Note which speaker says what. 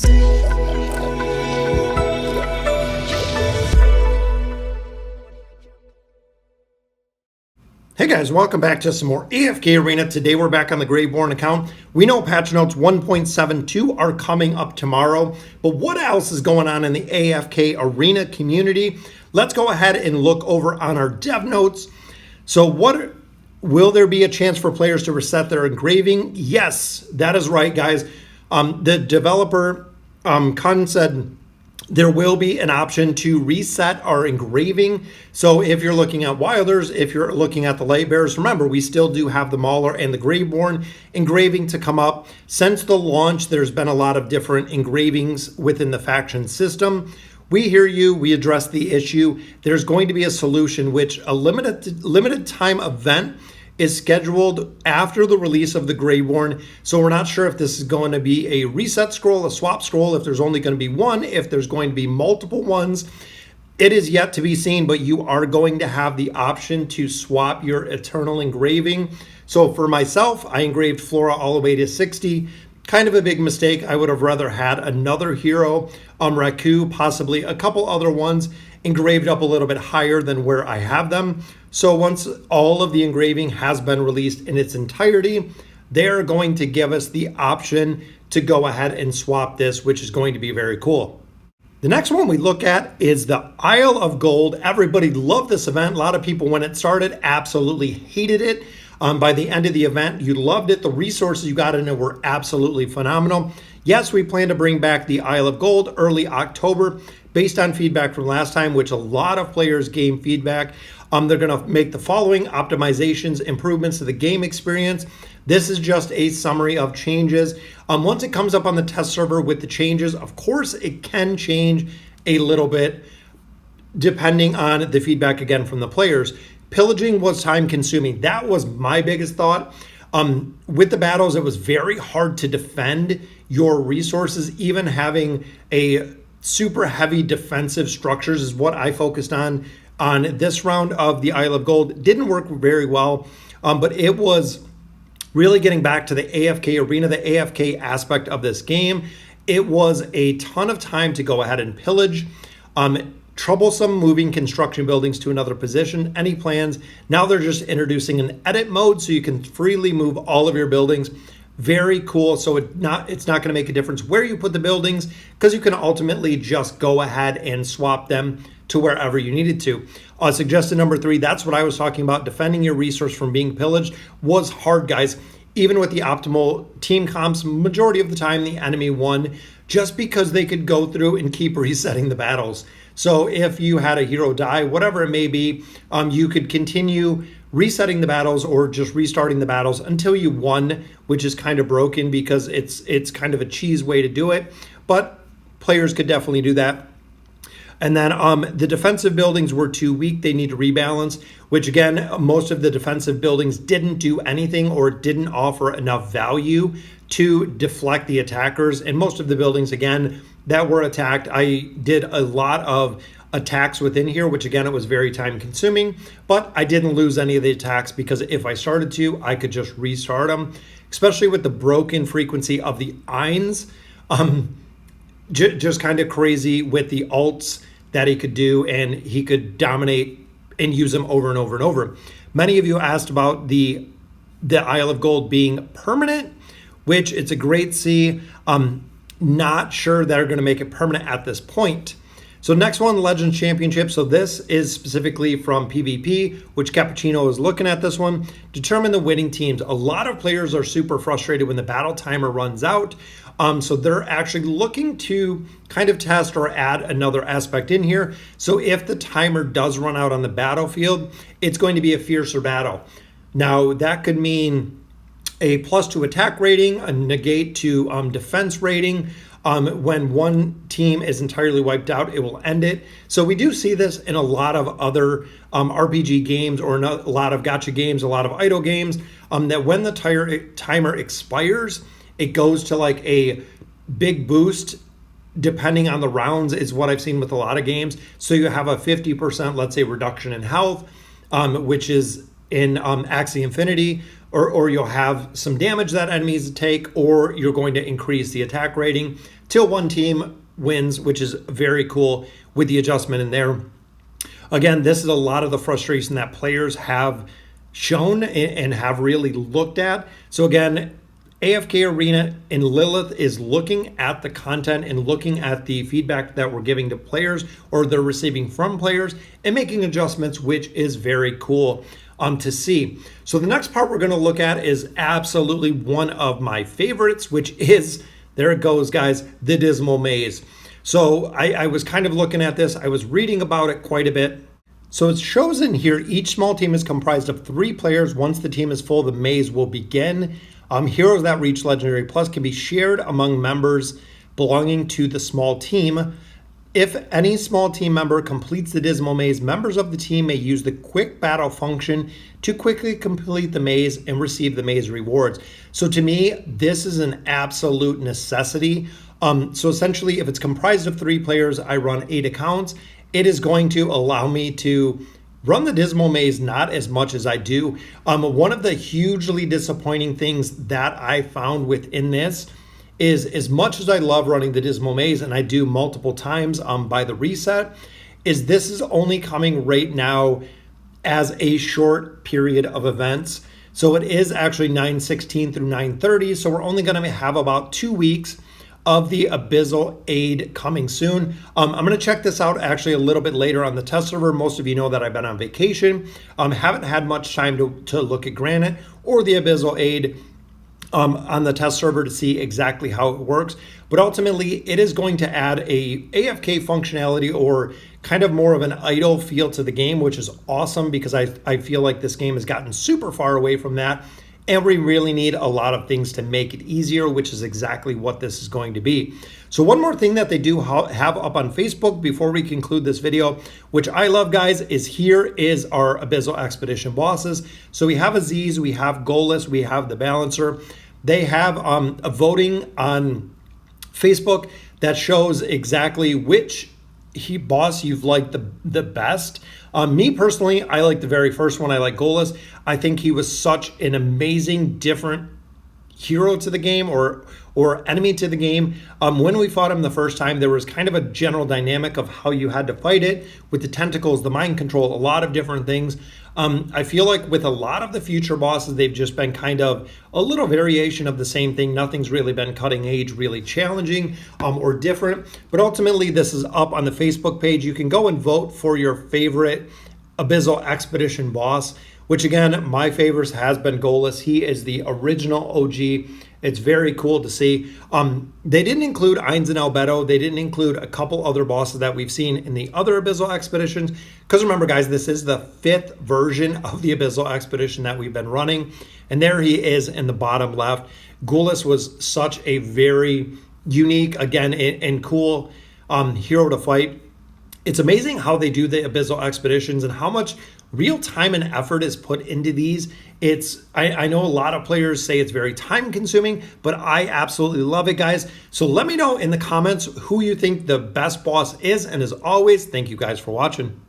Speaker 1: Hey guys, welcome back to some more AFK Arena. Today we're back on the Graveborn account. We know patch notes 1.72 are coming up tomorrow, but what else is going on in the AFK Arena community? Let's go ahead and look over on our dev notes. So will there be a chance for players to reset their engraving? Yes, that is right, guys. The developer, Kun, said there will be an option to reset our engraving. So if you're looking at Wilders, if you're looking at the Lightbearers, remember, we still do have the Mauler and the Graveborn engraving to come up. Since the launch, there's been a lot of different engravings within the faction system. We hear you, we address the issue. There's going to be a solution, which a limited time event is scheduled after the release of the Graveborn. So we're not sure if this is going to be a reset scroll, a swap scroll, if there's only going to be one, if there's going to be multiple ones. It is yet to be seen, but you are going to have the option to swap your Eternal engraving. So for myself, I engraved Flora all the way to 60. Kind of a big mistake. I would have rather had another hero, Raku, possibly a couple other ones engraved up a little bit higher than where I have them. So once all of the engraving has been released in its entirety, they're going to give us the option to go ahead and swap this, which is going to be very cool. The next one we look at is the Isle of Gold. Everybody loved this event. A lot of people, when it started, absolutely hated it. By the end of the event, you loved it. The resources you got in it were absolutely phenomenal. Yes, we plan to bring back the Isle of Gold early October based on feedback from last time, which a lot of players gave feedback. They're going to make the following optimizations, improvements to the game experience. This is just a summary of changes. Once it comes up on the test server with the changes, of course, it can change a little bit depending on the feedback, again, from the players. Pillaging was time consuming. That was my biggest thought. With the battles, it was very hard to defend your resources. Even having a super heavy defensive structures is what I focused on this round of the Isle of Gold. Didn't work very well, but it was really getting back to the AFK Arena, the AFK aspect of this game. It was a ton of time to go ahead and pillage. Troublesome moving construction buildings to another position. Any plans? Now they're just introducing an edit mode so you can freely move all of your buildings. Very cool. So it's not going to make a difference where you put the buildings, because you can ultimately just go ahead and swap them to wherever you needed to. Suggested number 3, that's what I was talking about. Defending your resource from being pillaged was hard, guys. Even with the optimal team comps, majority of the time the enemy won just because they could go through and keep resetting the battles. So if you had a hero die, whatever it may be, you could continue resetting the battles or just restarting the battles until you won, which is kind of broken because it's kind of a cheese way to do it. But players could definitely do that. And then the defensive buildings were too weak. They need to rebalance, which again, most of the defensive buildings didn't do anything or didn't offer enough value to deflect the attackers. And most of the buildings, again, that were attacked, I did a lot of attacks within here, which again, it was very time consuming, but I didn't lose any of the attacks because if I started to, I could just restart them, especially with the broken frequency of the Eins. Just kind of crazy with the ults that he could do, and he could dominate and use them over and over and over. Many of you asked about the Isle of Gold being permanent, which it's a great see. Not sure they're going to make it permanent at this point. So next one, Legends Championship. So this is specifically from PvP, which Cappuccino is looking at this one. Determine the winning teams. A lot of players are super frustrated when the battle timer runs out. So they're actually looking to kind of test or add another aspect in here. So if the timer does run out on the battlefield, it's going to be a fiercer battle. Now that could mean a +2 attack rating, a negate to defense rating. When one team is entirely wiped out, it will end it. So we do see this in a lot of other RPG games or a lot of gacha games, a lot of idle games, that when the timer expires, it goes to like a big boost depending on the rounds is what I've seen with a lot of games. So you have a 50%, let's say, reduction in health, which is in Axie Infinity, or you'll have some damage that enemies take, or you're going to increase the attack rating till one team wins, which is very cool with the adjustment in there. Again, this is a lot of the frustration that players have shown and have really looked at. So again, AFK Arena and Lilith is looking at the content and looking at the feedback that we're giving to players or they're receiving from players and making adjustments, which is very cool to see. So the next part we're going to look at is absolutely one of my favorites, which is, there it goes, guys, the Dismal Maze. So I was kind of looking at this. I was reading about it quite a bit. So it shows in here, each small team is comprised of 3 players. Once the team is full, the maze will begin. Heroes that reach Legendary Plus can be shared among members belonging to the small team. If any small team member completes the Dismal Maze, members of the team may use the quick battle function to quickly complete the maze and receive the maze rewards. So to me, this is an absolute necessity. So essentially, if it's comprised of 3 players, I run 8 accounts. It is going to allow me to run the Dismal Maze not as much as I do. One of the hugely disappointing things that I found within this is, as much as I love running the Dismal Maze, and I do multiple times by the reset, is this is only coming right now as a short period of events. So it is actually 9/16 through 9/30. So we're only going to have about 2 weeks of the Abyssal Aid coming soon. I'm going to check this out actually a little bit later on the test server. Most of you know that I've been on vacation. Haven't had much time to look at Granite or the Abyssal Aid on the test server to see exactly how it works. But ultimately, it is going to add a AFK functionality or kind of more of an idle feel to the game, which is awesome because I feel like this game has gotten super far away from that. And we really need a lot of things to make it easier, which is exactly what this is going to be. So one more thing that they do have up on Facebook before we conclude this video, which I love, guys, is here is our Abyssal Expedition bosses. So we have Aziz, we have Goalless, we have the Balancer. They have a voting on Facebook that shows exactly which boss you've liked the best. Me personally, I like the very first one. I like Goalless. I think he was such an amazing, different hero to the game or enemy to the game. When we fought him the first time, there was kind of a general dynamic of how you had to fight it with the tentacles, the mind control, a lot of different things. I feel like with a lot of the future bosses, they've just been kind of a little variation of the same thing. Nothing's really been cutting edge, really challenging or different. But ultimately, this is up on the Facebook page. You can go and vote for your favorite Abyssal Expedition boss, which again, my favorite has been Goalless. He is the original OG. It's very cool to see. They didn't include Ainz and Albedo. They didn't include a couple other bosses that we've seen in the other Abyssal Expeditions. Because remember, guys, this is the 5th version of the Abyssal Expedition that we've been running. And there he is in the bottom left. Goalless was such a very unique, again, and cool hero to fight. It's amazing how they do the Abyssal Expeditions and how much real time and effort is put into these. I know a lot of players say it's very time consuming, but I absolutely love it, guys. So let me know in the comments who you think the best boss is. And as always, thank you guys for watching.